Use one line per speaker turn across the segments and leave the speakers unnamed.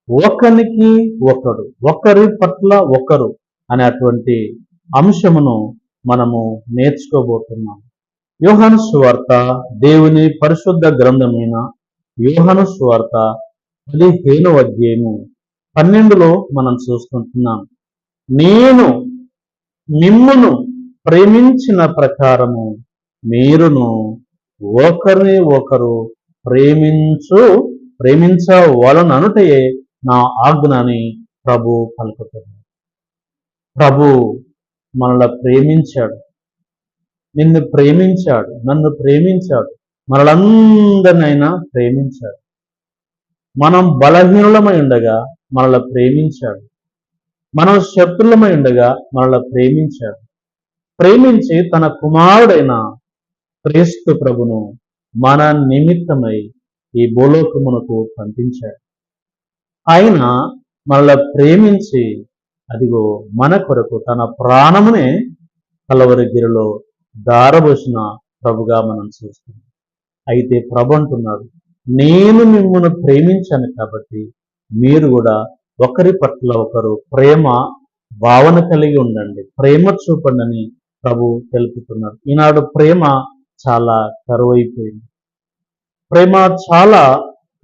ఒకరికి ఒకడు, ఒకరి పట్ల ఒకరు అనేటువంటి అంశమును మనము నేర్చుకోబోతున్నాం. యోహాను సువార్త, దేవుని పరిశుద్ధ గ్రంథమైన యోహాను సువార్త 15వ అధ్యాయము 12లో మనం చూసుకుంటున్నాం. నేను మిమ్మును ప్రేమించిన ప్రకారము మీరును ఒకరిని ఒకరు ప్రేమించవలననుటయే నా ఆజ్ఞని ప్రభు పలుకుతుంది. ప్రభు మనల్ని ప్రేమించాడు, నిన్ను ప్రేమించాడు, నన్ను ప్రేమించాడు, మనలందరినైనా ప్రేమించాడు. మనం బలహీనులమై ఉండగా మనల్ని ప్రేమించాడు, మనం శత్రులమై ఉండగా మనల్ని ప్రేమించాడు. ప్రేమించి తన కుమారుడైన క్రీస్తు ప్రభును మన నిమిత్తమై ఈ భూలోకమునకు పంపించాడు. ఆయన మనల్ని ప్రేమించి అదిగో మన కొరకు తన ప్రాణమునే కలవరిగిరిలో దారబోసిన ప్రభుగా మనం చూస్తున్నాం. అయితే ప్రభు అంటున్నాడు, నేను మిమ్మల్ని ప్రేమించాను కాబట్టి మీరు కూడా ఒకరి పట్ల ఒకరు ప్రేమ భావన కలిగి ఉండండి, ప్రేమ చూపండి అని ప్రభు తెలుపుతున్నారు. ఈనాడు ప్రేమ చాలా కరువైపోయింది. ప్రేమ చాలా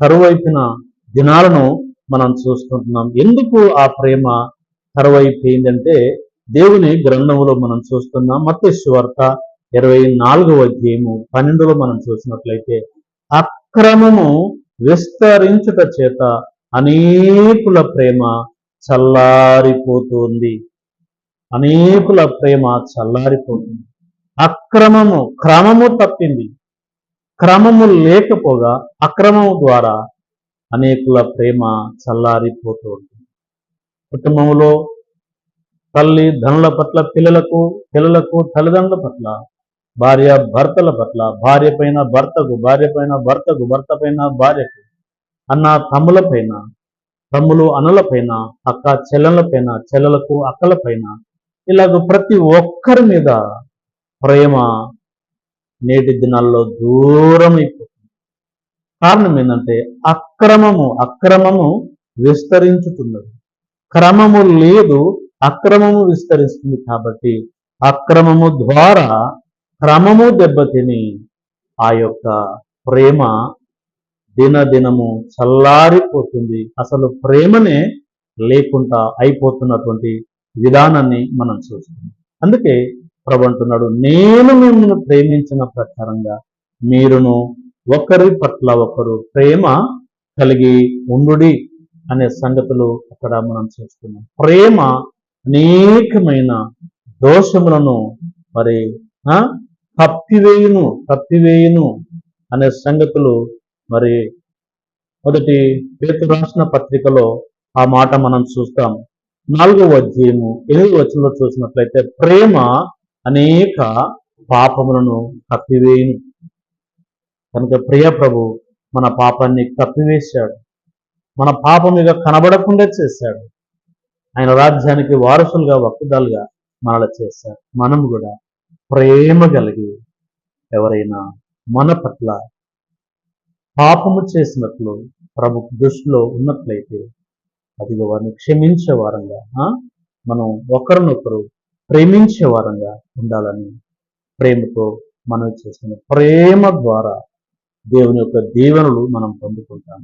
కరువైపోయిన దినాలను మనం చూస్తుంటున్నాం. ఎందుకు ఆ ప్రేమ కరువైపోయిందంటే దేవుని గ్రంథములో మనం చూస్తున్నాం. మత్తయి సువార్త 24వ అధ్యాయము 12లో మనం చూసినట్లయితే, అక్రమము విస్తరించుట చేత అనేకుల ప్రేమ చల్లారిపోతుంది. అనేకుల ప్రేమ చల్లారిపోతుంది. క్రమము తప్పింది. క్రమము లేకపోగా అక్రమము ద్వారా అనేకుల ప్రేమ చల్లారిపోతూ ఉంటుంది. కుటుంబంలో తల్లి ధనుల పట్ల పిల్లలకు తల్లిదండ్రుల పట్ల, భార్య భర్తల పట్ల, భార్య పైన భర్తకు, భర్త పైన భార్యకు, అన్న తమ్ముల పైన, తమ్ములు అన్నల పైన, అక్క చెల్లెల పైన, చెల్లెలకు అక్కల పైన, ఇలాగ ప్రతి ఒక్కరి మీద ప్రేమ నేటి దినాల్లో దూరం అయిపోతుంది. కారణం ఏంటంటే అక్రమము విస్తరించుతున్నది. క్రమము లేదు, అక్రమము విస్తరిస్తుంది. కాబట్టి అక్రమము ద్వారా క్రమము దెబ్బతిని ఆ యొక్క ప్రేమ దినదినము చల్లారిపోతుంది. అసలు ప్రేమనే లేకుండా అయిపోతున్నటువంటి విధానాన్ని మనం చూస్తున్నాం. అందుకే ప్రభు అంటున్నాడు, నేను మిమ్మల్ని ప్రేమించిన ప్రకారంగా మీరును ఒకరి పట్ల ఒకరు ప్రేమ కలిగి ఉండుడి అనే సంగతులు అక్కడ మనం చూస్తున్నాం. ప్రేమ అనేకమైన దోషములను మరి కప్పివేయును అనే సంగతులు మరి మొదటి పేతురు రాసిన పత్రికలో ఆ మాట మనం చూస్తాం. 4వ అధ్యాయము 8వ వచనంలో చూసినట్లయితే, ప్రేమ అనేక పాపములను కప్పివేయును. కనుక ప్రియ ప్రభు మన పాపాన్ని కప్పివేశాడు, మన పాపం ఇక కనబడకుండా చేశాడు. ఆయన రాజ్యానికి వారసులుగా, వక్తుదాలుగా మనల్ని చేశాడు. మనం కూడా ప్రేమ కలిగి ఎవరైనా మన పట్ల పాపము చేసినట్లు ప్రభు దృష్టిలో ఉన్నట్లయితే అదిగో వారిని క్షమించే వారంగా, మనం ఒకరినొకరు ప్రేమించే వారంగా ఉండాలని ప్రేమతో మనం చేసిన ప్రేమ ద్వారా దేవుని యొక్క దీవెనలు మనం పొందుకుంటాం.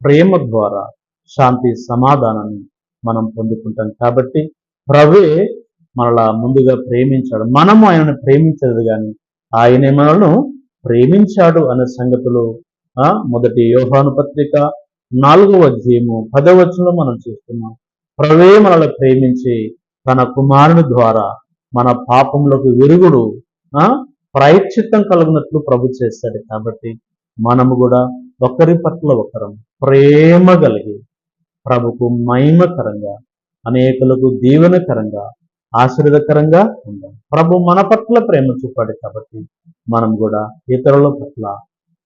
ప్రేమ ద్వారా శాంతి సమాధానాన్ని మనం పొందుకుంటాం. కాబట్టి ప్రభువే మనలా ముందుగా ప్రేమించాడు, మనము ఆయనను ప్రేమించలేదు కానీ ఆయనే మనల్ని ప్రేమించాడు అనే సంగతులు మొదటి యోహాను పత్రిక 4వ అధ్యాయము 10వ వచనంలో మనం చూస్తున్నాం. ప్రభువే మనల్ని ప్రేమించి తన కుమారుని ద్వారా మన పాపములకు విరుగుడు ప్రాయశ్చిత్తం కలుగునట్లు ప్రభు చేశాడు. కాబట్టి మనము కూడా ఒకరి పట్ల ఒకరం ప్రేమ కలిగి ప్రభుకు మహిమకరంగా, అనేకులకు దీవెనకరంగా, ఆశీర్వదకరంగా ఉండాలి. ప్రభు మన పట్ల ప్రేమ చూపాడు కాబట్టి మనం కూడా ఇతరుల పట్ల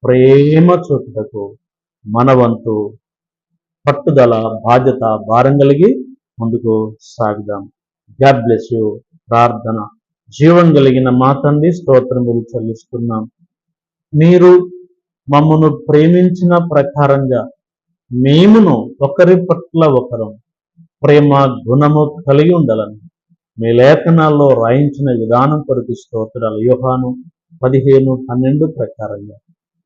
ప్రేమ చూపుటకు మన వంతు పట్టుదల, బాధ్యత, భారం కలిగి ముందుకు సాగుదాం. God bless you. ప్రార్థన. జీవం కలిగిన మా తండ్రి, స్తోత్రములు చెల్లిస్తున్నాం. మీరు మమ్మను ప్రేమించిన ప్రకారంగా మేమును ఒకరి పట్ల ఒకరు ప్రేమ గుణము కలిగి ఉండాలని మీ లేఖనాల్లో రాయించిన విధానం కొరకు స్తోత్రాలు. యోహాను 15:12 ప్రకారంగా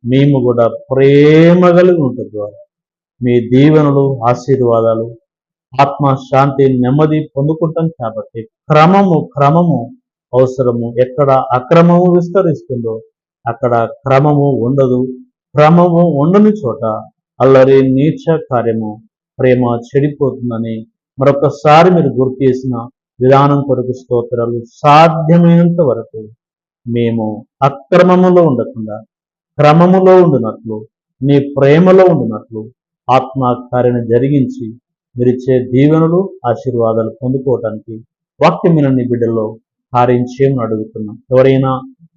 మేము కూడా ప్రేమ కలిగి ఉండటం ద్వారా మీ దీవెనలు, ఆశీర్వాదాలు, ఆత్మ శాంతి, నెమ్మది పొందుకుంటాం. కాబట్టి క్రమము అవసరము. ఎక్కడ అక్రమము విస్తరిస్తుందో అక్కడ క్రమము ఉండదు. క్రమము ఉండని చోట అల్లరి, నీచ కార్యము, ప్రేమ చెడిపోతుందని మరొకసారి మీరు గుర్తు చేసిన విధానం కొరకు స్తోత్రాలు. సాధ్యమైనంత వరకు మేము అక్రమములో ఉండకుండా క్రమములో ఉండినట్లు, నీ ప్రేమలో ఉండినట్లు ఆత్మకార్యం జరిగించి మీరిచ్చే దీవెనలు, ఆశీర్వాదాలు పొందుకోవటానికి వాక్యం వినని బిడ్డల్లో కార్యం చేయమని అడుగుతున్నాం. ఎవరైనా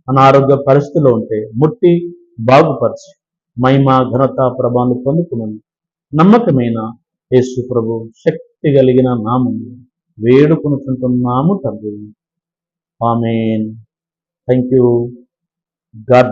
అనారోగ్య పరిస్థితిలో ఉంటే ముట్టి బాగుపరిచి మహిమ, ఘనత, ప్రభావాలు పొందుకుని నమ్మకమైన యేసు ప్రభు శక్తి కలిగిన నామము వేడుకొనుచుంటున్నాము తండ్రి. ఆమేన్. Thank you. గాడ్